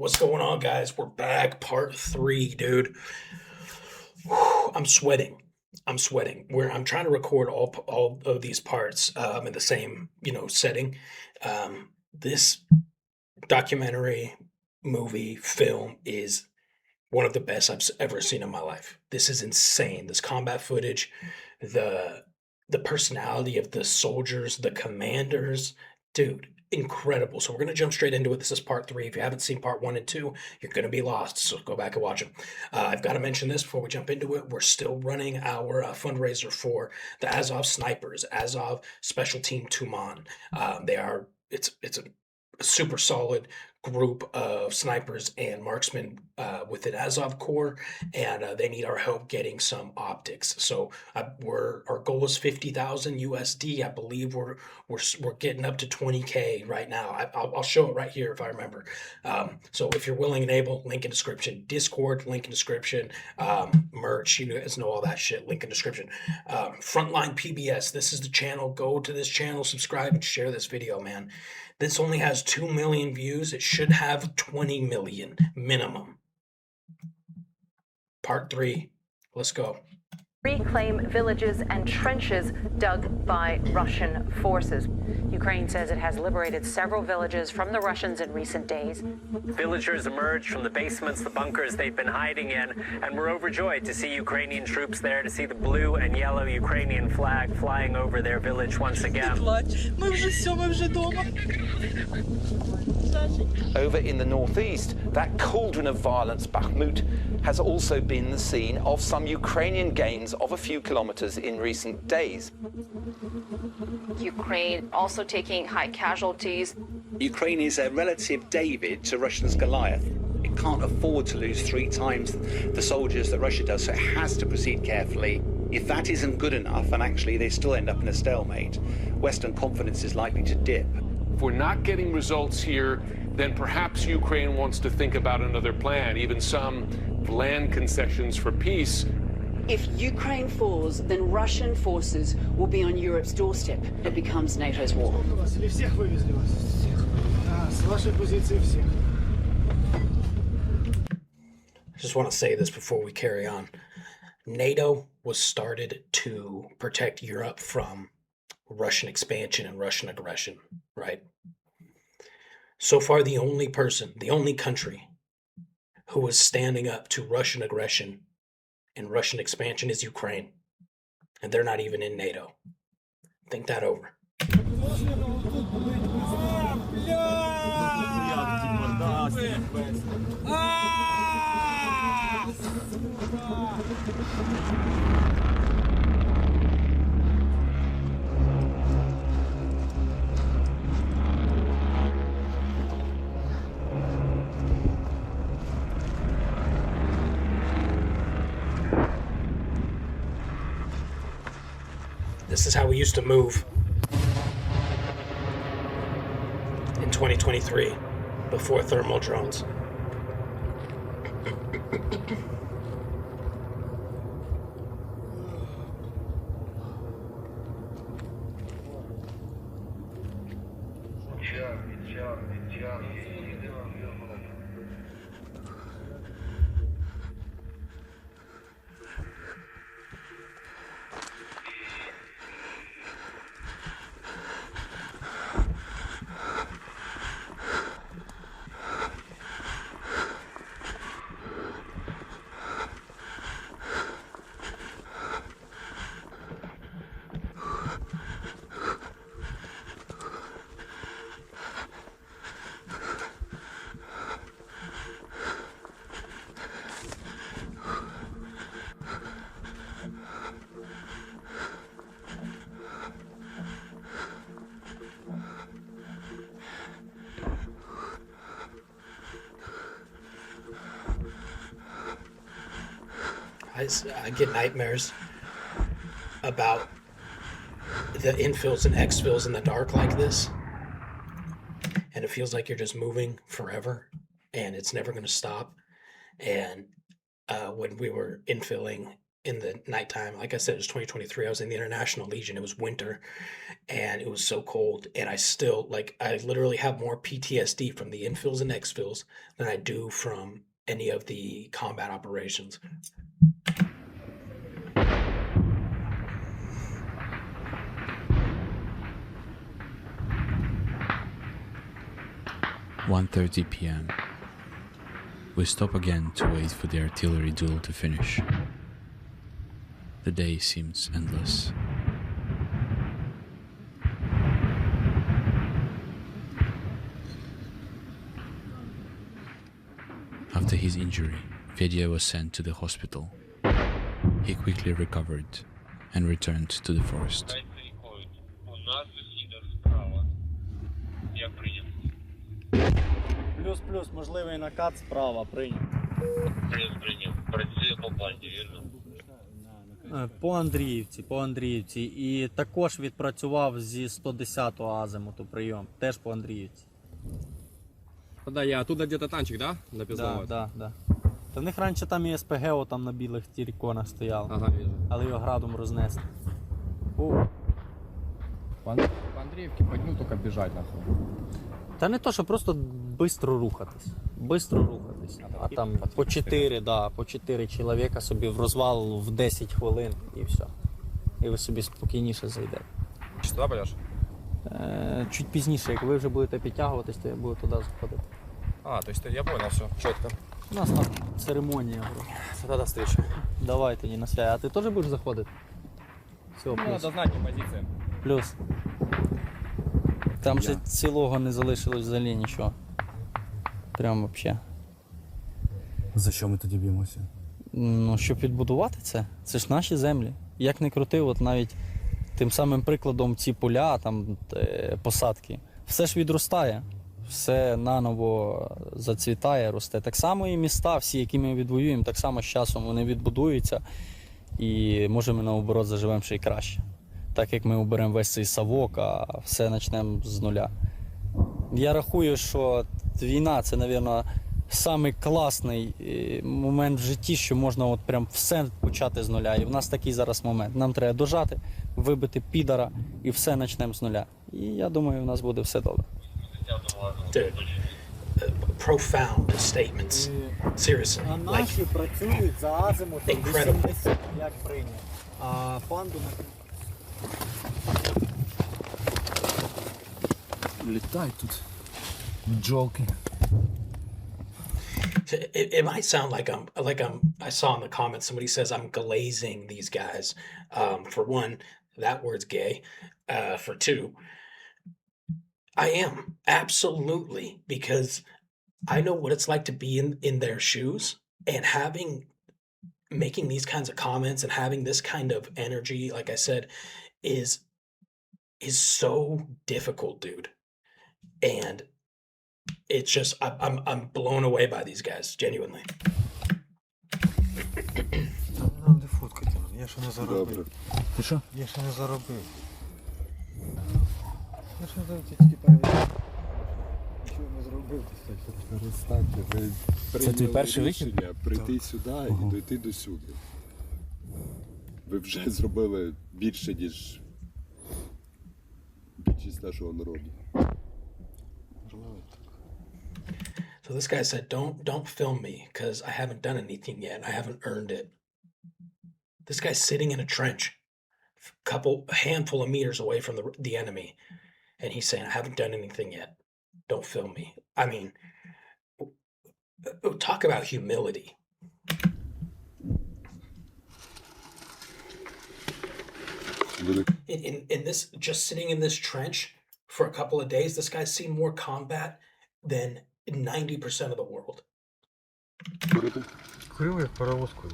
What's going on, guys? We're back, part three, dude. I'm sweating. I'm sweating. I'm trying to record all of these parts in the same setting. This documentary, movie, film is one of the best I've ever seen in my life. This is insane. This combat footage, the the personality of the soldiers, the commanders, dude, incredible. So we're gonna jump straight into it. This is part three. If you haven't seen part one and two, you're gonna be lost. So go back and watch them. I've got to mention this before we jump into it. We're still running our fundraiser for the Azov snipers, Azov Special Team Tuman. They are it's a super solid group of snipers and marksmen within Azov Corps, and they need our help getting some optics. So our goal is 50,000 USD. I believe we're getting up to 20K right now. I'll show it right here if I remember. So if you're willing and able, link in description. Discord, link in description. Merch, you guys know all that shit. Link in description. Frontline PBS. This is the channel. Go to this channel, subscribe, and share this video, man. This only has 2 million views. It should have 20 million minimum. Part three. Let's go. Reclaim villages and trenches dug by Russian forces. Ukraine says it has liberated several villages from the Russians in recent days. Villagers emerged from the basements, the bunkers they've been hiding in, and we're overjoyed to see Ukrainian troops there, to see the blue and yellow Ukrainian flag flying over their village once again. Over in the northeast, that cauldron of violence, Bakhmut, has also been the scene of some Ukrainian gains of a few kilometers in recent days. Ukraine also taking high casualties. Ukraine is a relative David to Russia's Goliath. It can't afford to lose 3 times the soldiers that Russia does, so it has to proceed carefully. If that isn't good enough, and actually they still end up in a stalemate, Western confidence is likely to dip. If we're not getting results here, then perhaps Ukraine wants to think about another plan, even some land concessions for peace. If Ukraine falls, then Russian forces will be on Europe's doorstep. It becomes NATO's war. I just want to say this before we carry on. NATO was started to protect Europe from Russian expansion and Russian aggression, right? So far, the only country who is standing up to Russian aggression and Russian expansion is Ukraine. And they're not even in NATO. Think that over. This is how we used to move in 2023 before thermal drones. I get nightmares about the infills and exfills in the dark like this. And it feels like you're just moving forever and it's never going to stop. And when we were infilling in the nighttime. Like I said, it was 2023. I was in the International Legion. It was winter and it was so cold. And I still, like, I literally have more PTSD from the infills and exfills than I do from any of the combat operations. (1:30 p.m.) We stop again to wait for the artillery duel to finish. The day seems endless. After his injury, Fedya was sent to the hospital. He quickly recovered and returned to the forest. Плюс, можливий накат справа, прийняв. Прийняв. Працює по банді, вірно? По Андріївці. І також відпрацював зі 110-го азимуту прийом. Теж по Андріївці. Да, я оттуда где-то танчик, да? Напізнавав? Да. Та в них раніше там і СПГ там на білих тіріконах стояло. Ага, вижу. Але його градом рознесли. По Андріївці по дню тільки біжать нахуй. Та не то, що просто бистро рухатись. А там по 4 чоловіка собі в розвал в 10 хвилин і все. І ви собі спокійніше зайдете. Чи туди пойдеш? Чуть пізніше, як ви вже будете підтягуватись, то я буду туди заходити. А, то есть я понял, все, чітко. У нас там церемонія. Тоді встреча. Давай тоді на связи. А ти теж будеш заходити? Все, Ну, плюс. треба знати позиції. Плюс. Там же цілого не залишилось взагалі нічого. Прям взагалі. За що ми тоді б'ємося? Ну, щоб відбудувати це. Це ж наші землі. Як не крути, от навіть тим самим прикладом ці поля, там посадки, все ж відростає. Все наново зацвітає, росте. Так само і міста, всі, які ми відвоюємо, так само з часом вони відбудуються. І може ми наоборот заживемо ще й краще. Так як ми оберемо весь цей совок, а все почнемо з нуля. Я рахую, що війна – це, мабуть, самий класний момент в житті, що можна от прям все почати з нуля. І в нас такий зараз момент. Нам треба дожати, вибити підара і все почнемо з нуля. І я думаю, в нас буде все добре. Dude, profound statements. Seriously. А наші працюють за азимутом 80, як прийняв. А панду на... Літають тут бджолки. It might sound like I saw in the comments somebody says I'm glazing these guys. For one, that word's gay. For two, I am absolutely, because I know what it's like to be in their shoes, and making these kinds of comments and having this kind of energy, like I said, is so difficult, dude. And it's just I'm blown away by these guys, genuinely. Нам не фоткати, я ще не заробив. Ти що? Я ще не заробив. Я ще тільки перевіряю. Що не зробив, то перестаньте. Це твій перший вихід? Прийти сюди і дойти до сюди. Ви вже зробили більше, ніж більшість нашого народу. So this guy said, don't film me because I haven't done anything yet. I haven't earned it. This guy's sitting in a trench, a handful of meters away from the enemy. And he's saying, I haven't done anything yet. Don't film me. I mean, talk about humility. In this, just sitting in this trench for a couple of days, this guy's seen more combat than 90% of the world. Курив як паровозкою.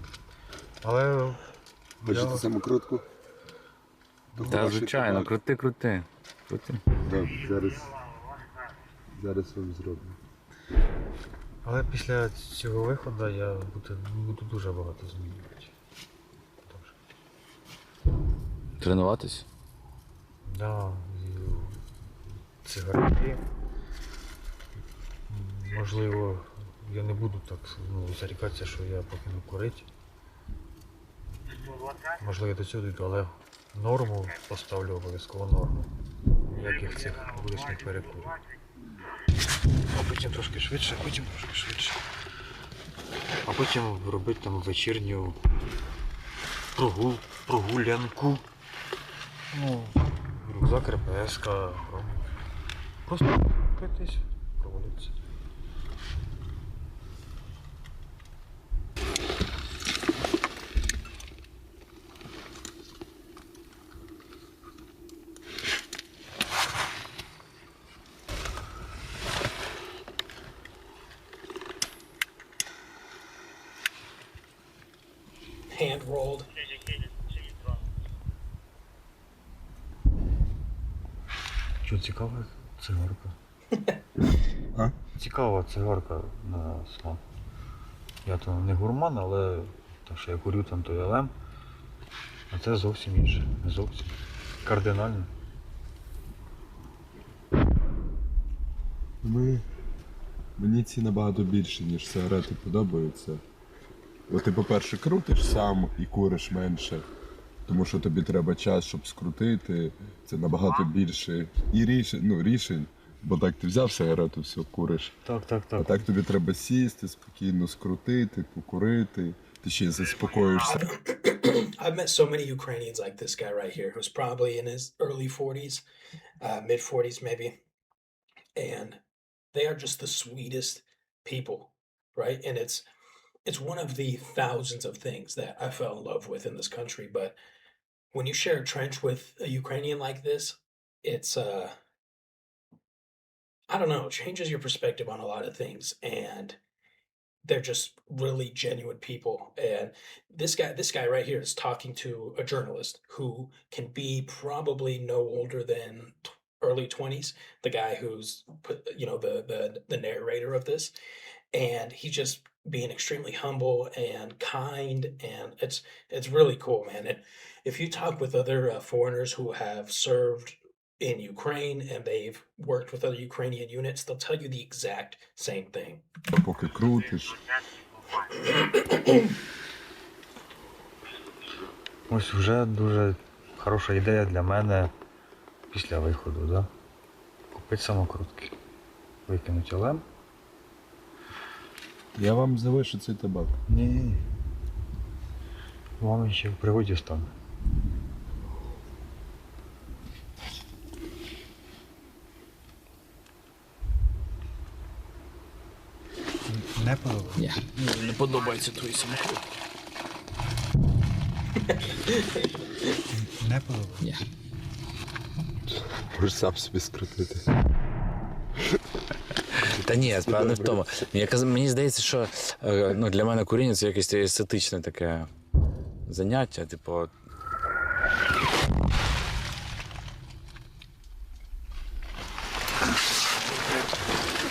Але... Бачите саму крутку? Так, звичайно, крути. Так, зараз вам зроблю. Але після цього виходу я буду дуже багато змінювати. Тренуватись? Да, цигарки. Можливо, я не буду так зарікатися, що я покину курити. Можливо, я до цього дійду, але норму поставлю обов'язково норму. Ніяких цих вуличних перекурів. А потім трошки швидше, А потім робити там вечірню прогулянку. Ну, рюкзак, РПС-ка, просто пройтись, прогулятися. Hand rolled. Що, цікава цигарка? Цікава цигарка на смак. Я то не гурман, але те, що я курю там той ЛМ, а це зовсім інше. Не зовсім. Кардинально. Мені ці набагато більше, ніж сигарети подобаються. Бо ти, по-перше, крутиш сам і куриш менше. Тому що тобі треба час, щоб скрутити. Це набагато більше і рішень. Бо так ти взяв сигарету, все, куриш. Так. А так тобі треба сісти, спокійно скрутити, покурити. Ти ще й заспокоїшся. I've met so many Ukrainians like this guy right here, who's probably in his early 40s, mid 40s maybe. And they are just the sweetest people, right? And it's one of the thousands of things that I fell in love with in this country. But when you share a trench with a Ukrainian like this, it's I don't know, changes your perspective on a lot of things. And they're just really genuine people. And this guy right here is talking to a journalist who can be probably no older than early 20s, the guy who's put, the narrator of this. And he's just being extremely humble and kind, and it's really cool, man. And if you talk with other foreigners who have served in Ukraine and they've worked with other Ukrainian units, they'll tell you the exact same thing. Поки крутиш. Ось вже дуже хороша ідея для мене після виходу, да? Купити самокрутки. Викинути ЛМ. Я вам залишу цей табак. Ні. Вам ще в пригоді стане. Не подобається? Ні, не подобаються твої самокрутки. Не подобається? Ні. Можеш сам собі скрутити. Та ні, справа не в тому. Мені здається, що для мене куріння це якесь естетичне таке заняття, типу.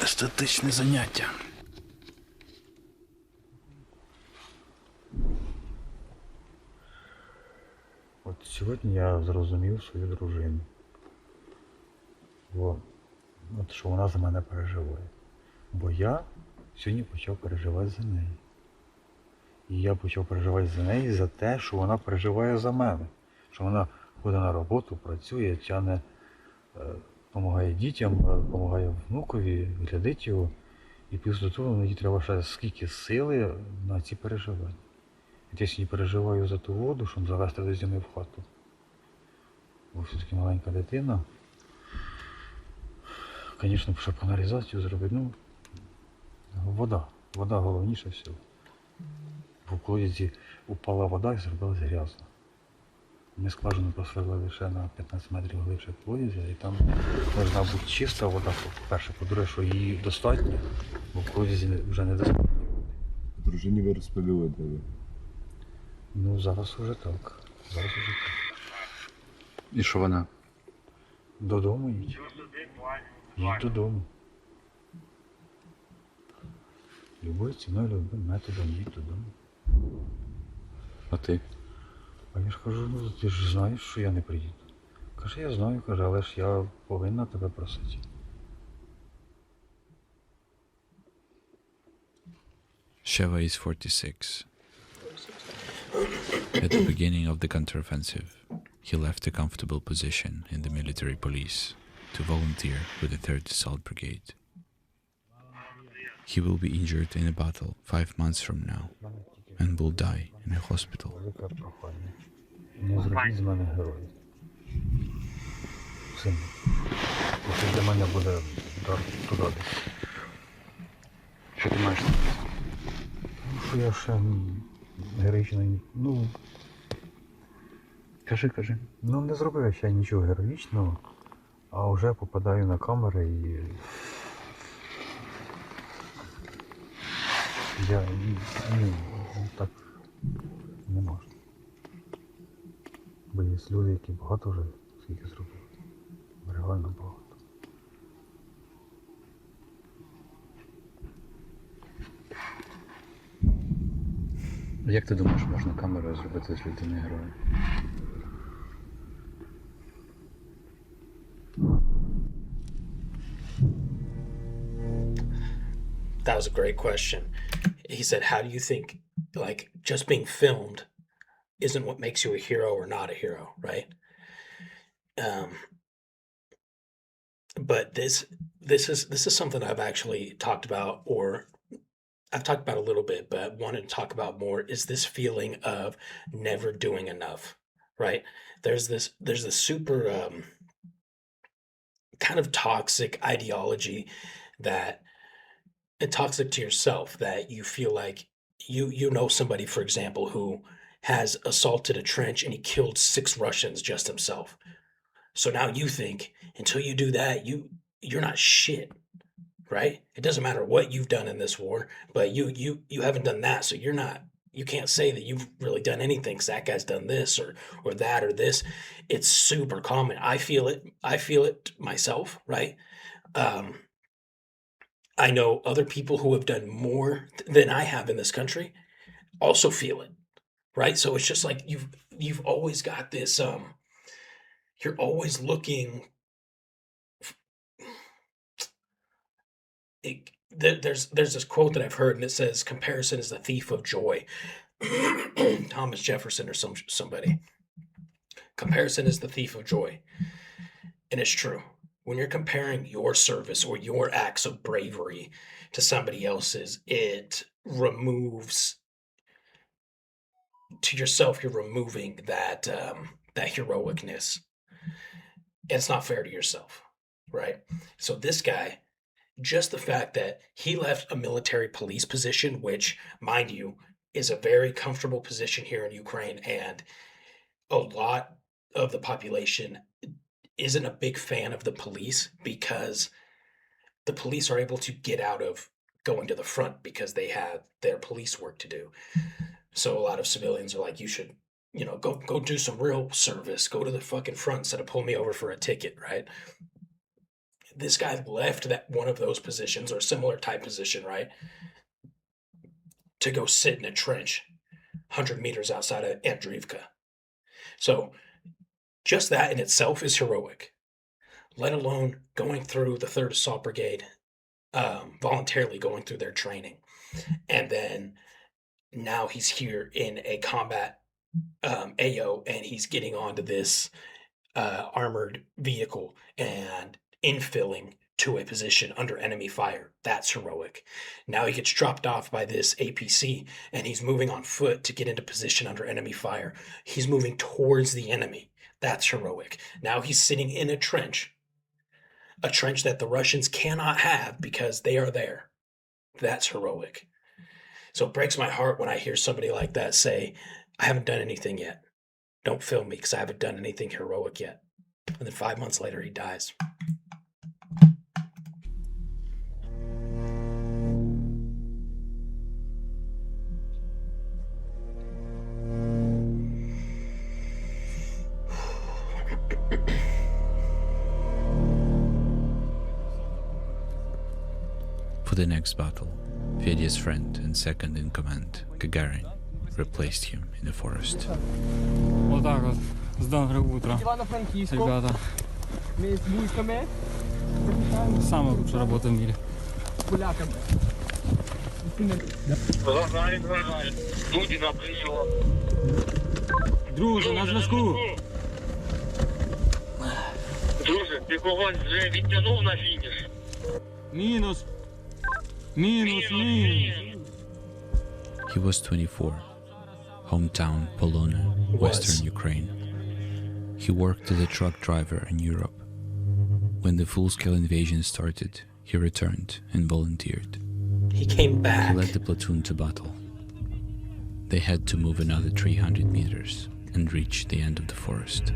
Естетичне заняття. От сьогодні я зрозумів свою дружину. От що вона за мене переживає. Бо я сьогодні почав переживати за неї. І я почав переживати за неї за те, що вона переживає за мене. Що вона ходить на роботу, працює, тягне, допомагає дітям, допомагає внукові, глядить його. І плюс до того їй треба ще скільки сили на ці переживання. От я сьогодні переживаю за ту воду, щоб завести до зими в хату. Бо все-таки маленька дитина. Звісно, щоб каналізацію зробити, вода головніше всього. В колодязі упала вода і зробилась грязно. Ми скважину просверлили лише на 15 метрів глибше колодязя, і там можна бути чиста вода, по-перше, по-друге, що її достатньо, бо в колодязі вже недостатньо води. Дружині ви розповіли, де ви? Зараз уже так. І що вона? Додому їдь. Їдь додому. Любою ціною, любим методом їдь додому. А ти? А я ж кажу, ти ж знаєш, що я не приїду. Каже, я знаю, але ж я повинна тебе просити. Sheva is 46. At the beginning of the counteroffensive, he left a comfortable position in the military police to volunteer with the 3rd Assault Brigade. He will be injured in a battle 5 months from now and will die in a hospital. Не зробіть з мене героя. Син, це для мене буде дар туди. Що ти маєш на увазі? Ну, що я ще героїчний, Кажи. Ну, не зробив я ще нічого героїчного, а вже попадаю на камери і... Так не можна. Бо є люди, які багато вже скільки зробили. Реально багато. Як ти думаєш, можна камерою зробити з людини героя? That was a great question. He said, how do you think, like, just being filmed isn't what makes you a hero or not a hero, right? But this is something I've actually talked about, or I've talked about a little bit, but wanted to talk about more, is this feeling of never doing enough, right? There's this super kind of toxic ideology that toxic to yourself, that you feel like you know somebody, for example, who has assaulted a trench and he killed 6 Russians just himself. So now you think until you do that, you're not shit, right? It doesn't matter what you've done in this war, but you haven't done that, so you can't say that you've really done anything because that guy's done this or that or this. It's super common. I feel it myself, right? I know other people who have done more than I have in this country also feel it, right? So it's just like you've always got this, you're always looking. There's this quote that I've heard, and it says, "Comparison is the thief of joy." Thomas Jefferson or somebody. Comparison is the thief of joy, and it's true. When you're comparing your service or your acts of bravery to somebody else's, it removes, to yourself, you're removing that heroicness. And it's not fair to yourself, right? So this guy, just the fact that he left a military police position, which, mind you, is a very comfortable position here in Ukraine, and a lot of the population isn't a big fan of the police because the police are able to get out of going to the front because they have their police work to do. So a lot of civilians are like, you should, go do some real service, go to the fucking front instead of pull me over for a ticket, right? This guy left that one of those positions or similar type position, right, to go sit in a trench 100 meters outside of Andriivka. So just that in itself is heroic, let alone going through the 3rd Assault Brigade, voluntarily going through their training. And then now he's here in a combat AO, and he's getting onto this armored vehicle and infilling to a position under enemy fire. That's heroic. Now he gets dropped off by this APC, and he's moving on foot to get into position under enemy fire. He's moving towards the enemy. That's heroic. Now he's sitting in a trench that the Russians cannot have because they are there. That's heroic. So it breaks my heart when I hear somebody like that say, I haven't done anything yet. Don't film me because I haven't done anything heroic yet. And then 5 months later, he dies. For the next battle, Fedya's friend and second in command, Gagarin, replaced him in the forest. Вот так вот. Доброе утро, ребята. Самая лучшая работа в мире. Люди на прийом. Друже, на зв'язку. Друже, ти когось вже відтягнув на фініш? Мінус. Мінус. He was 24, hometown Polona, western Ukraine. He worked as a truck driver in Europe. When the full-scale invasion started, he returned and volunteered. He came back. He led the platoon to battle. They had to move another 300 meters and reach the end of the forest.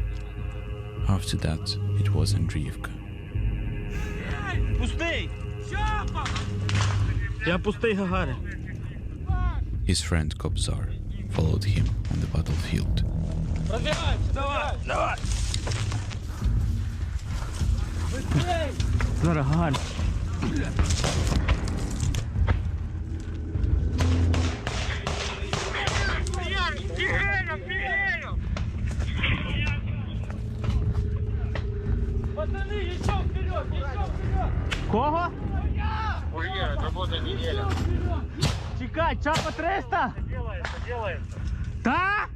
After that, it was Andriivka. Пустий! Я пустий, Гагарин. His friend Kobzar followed him on the battlefield. Давай! Зараз, Гагарин. Кого? Улья, работа неделя. Чекай, чапа 300? Делается. Та?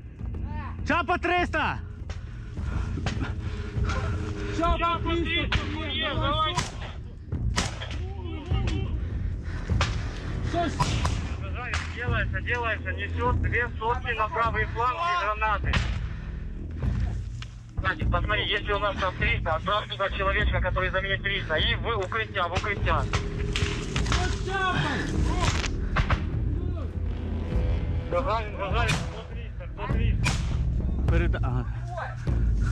Чапа 300! Чапа 300! Давай. Делается, несет 2 сотни на правый фланг и гранаты. Кстати, посмотри, если у нас там 300, отправь туда человечка, который заменит 300, и в укрытие, в укрытие. Гагарин, 100 300. Ага.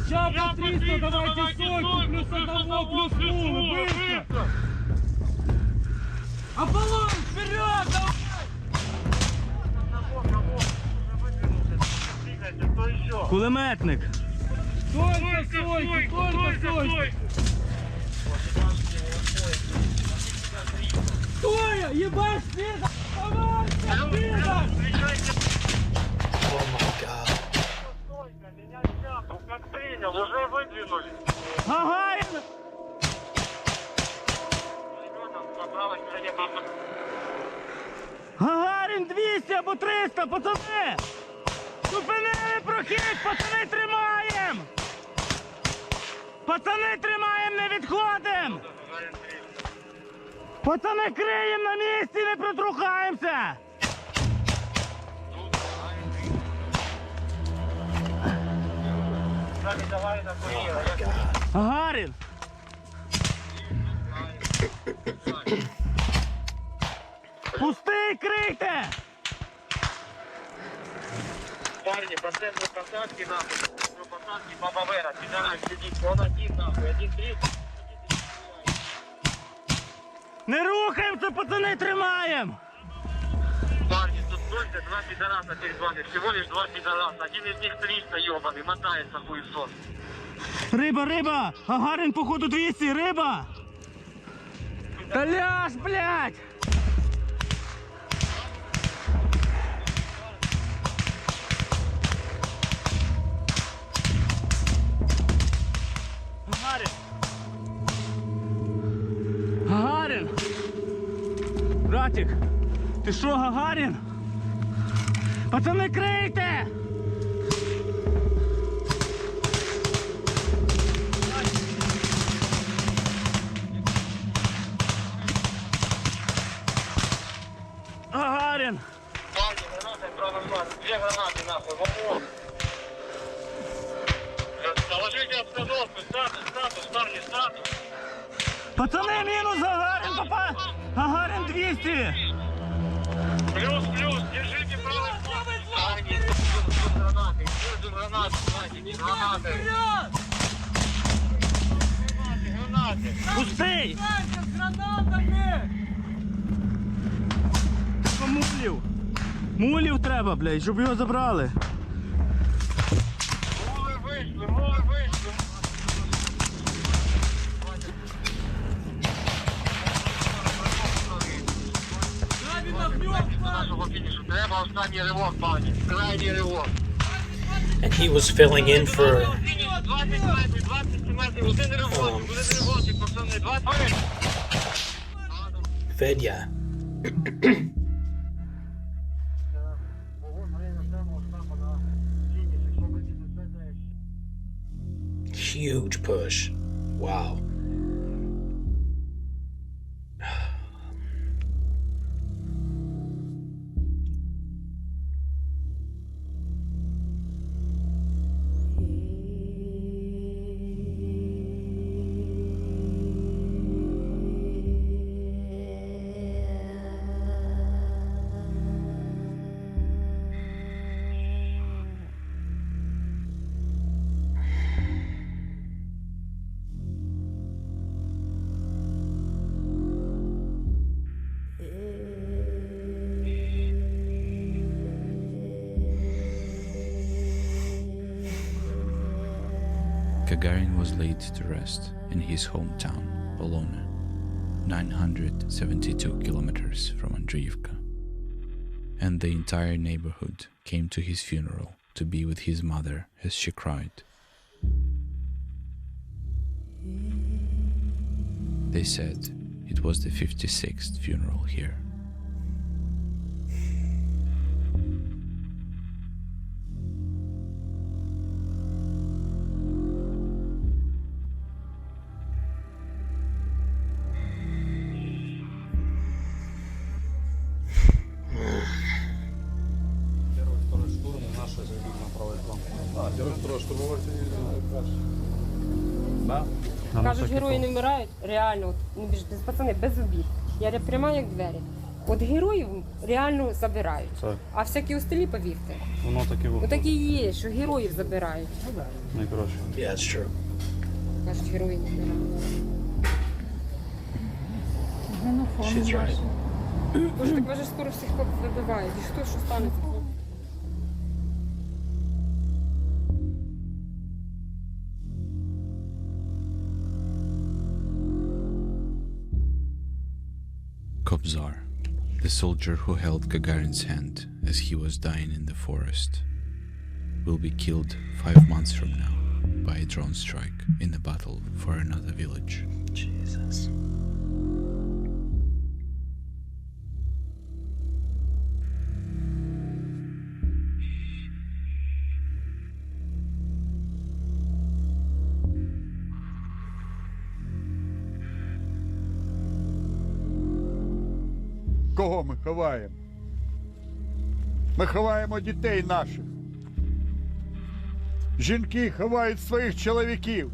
Чапа 300, давайте сотку, плюс одного, плюс пул, быстро! Аполлон, вперед, давай! Кулеметник! Только стой! Стоя! Ебать, снизу! Давай, снизу! Oh my god. Как принял, уже выдвинулись. Гагарин! Гагарин 200 або 300, пацани! Зупинили прохід, пацани тримаєм! Пацани тримаєм, не відходим! Пацани криєм на місці, не протрухаємося! Гагарин! Пустий, крийте! Парни, по центру посадки нахуй. По посадке Баба Вера, пидорас сидит. Он один нахуй, 1-3. Не рухаємося, пацани тримаєм! Парни, тут только 2 пидораса перед вами. Всего лишь 2 пидораса. Один из них 300 ебаный, мотается хуесос. Риба! Гагарин, походу, 200, риба! Та ляж, блядь! Гагарин! Братик, ти що, Гагарин? Пацани, крийте! Гагарин! Парни, гранаты, правый фланг. 2 гранаты нахуй, вон. Доложите обстановку, статус, парни, статус. Пацани, мінус Гагарин, папа! Гагарин 200! Плюс, держите правый фланг. Парни, гранаты, гранаты. Гранаты. Пустий! Мулів! Мулів треба, блядь, щоб його забрали. Мули вийшли. Треба останній ривок, пані. Крайній ривок. And he was filling in for 20 метрів, один ривок, пацани, 20. Fedya. huge push. Wow. Gagarin was laid to rest in his hometown, Polona, 972 kilometers from Andreevka. And the entire neighborhood came to his funeral to be with his mother as she cried. They said it was the 56th funeral here. Кажуть, герої не вмирають, реально, от, не біжте, пацани, без обід. Я пряма як двері. От героїв реально забирають. Так. А всякі осталі, повірте. Воно таке виходить. Отак і є, що героїв забирають. Найкраще. Yeah, it's true. Кажуть, герої не вмирають. She's right. Боже, так ви ж скоро всіх вибивають. І що станеться? Kobzar, the soldier who held Gagarin's hand as he was dying in the forest, will be killed 5 months from now by a drone strike in a battle for another village. Jesus. Кого ми ховаємо? Ми ховаємо дітей наших. Жінки ховають своїх чоловіків.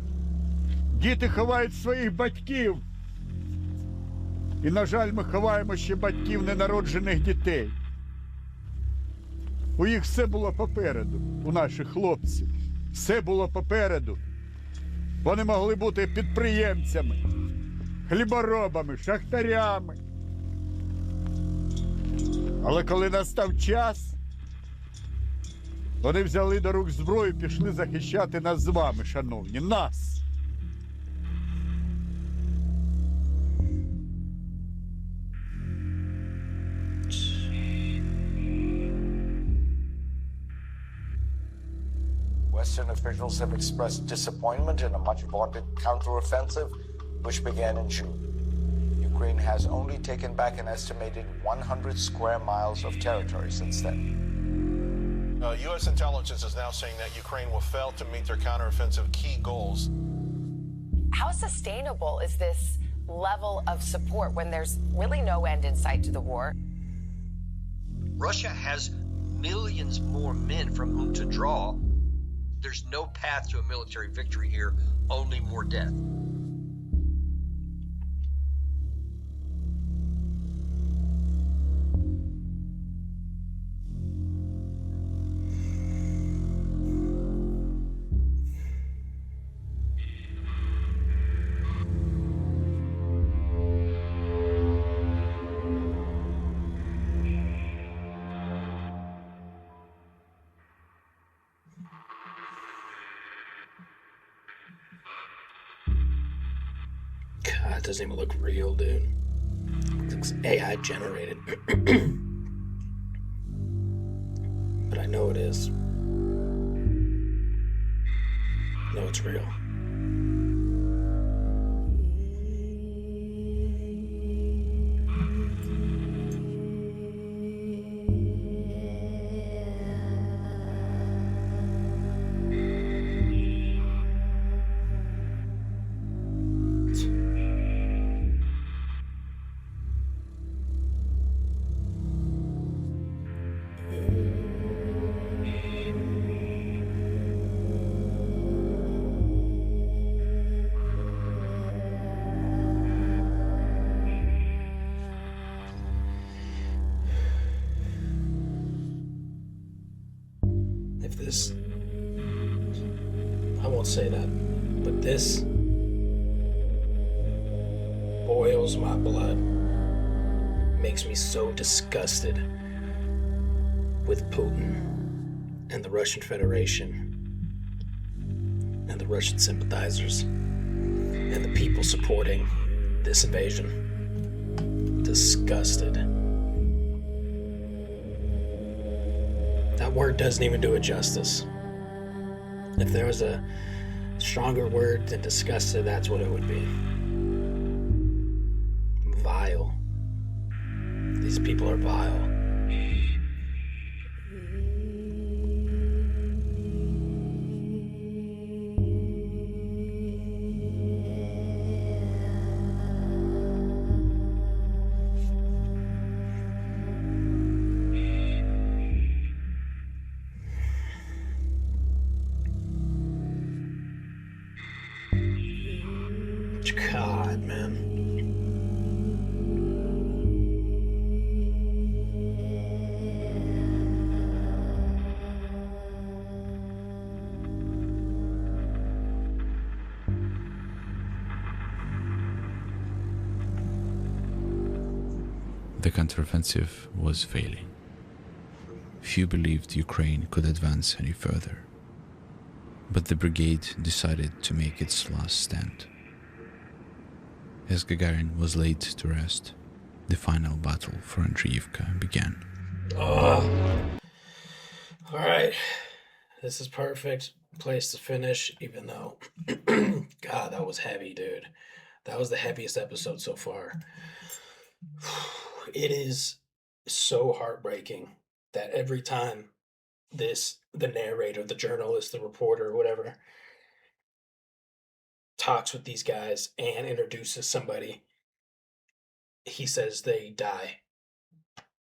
Діти ховають своїх батьків. І, на жаль, ми ховаємо ще батьків ненароджених дітей. У їх все було попереду, у наших хлопців. Все було попереду. Вони могли бути підприємцями, хліборобами, шахтарями. Але коли настав час, вони взяли до рук зброю і пішли захищати нас з вами, шановні, нас. Western officials have expressed disappointment in a much vaunted counteroffensive, which began in June. Ukraine has only taken back an estimated 100 square miles of territory since then. U.S. intelligence is now saying that Ukraine will fail to meet their counteroffensive key goals. How sustainable is this level of support when there's really no end in sight to the war? Russia has millions more men from whom to draw. There's no path to a military victory here, only more death. God, it doesn't even look real, dude. It looks AI generated. But I know it is. No, it's real. this. I won't say that, but this boils my blood. Makes me so disgusted with Putin and the Russian Federation and the Russian sympathizers and the people supporting this invasion. Disgusted. That word doesn't even do it justice. If there was a stronger word than disgusted, that's what it would be. Vile. These people are vile. God, man. The counteroffensive was failing. Few believed Ukraine could advance any further, but the brigade decided to make its last stand. As Gagarin was laid to rest, the final battle for Andriivka began. All right, this is perfect place to finish, even though, God, that was heavy, dude. That was the heaviest episode so far. It is so heartbreaking that every time the narrator, the journalist, the reporter, whatever, talks with these guys and introduces somebody, he says they die.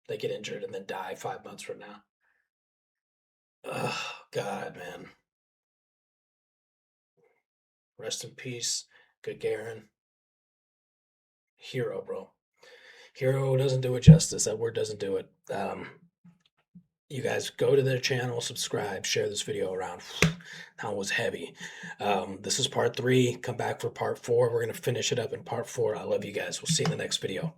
They get injured and then die 5 months from now. Oh, God, man. Rest in peace, Gagarin. Hero, bro. Hero doesn't do it justice. That word doesn't do it. You guys go to their channel, subscribe, share this video around. That was heavy. This is part 3. Come back for part 4. We're going to finish it up in part 4. I love you guys. We'll see you in the next video.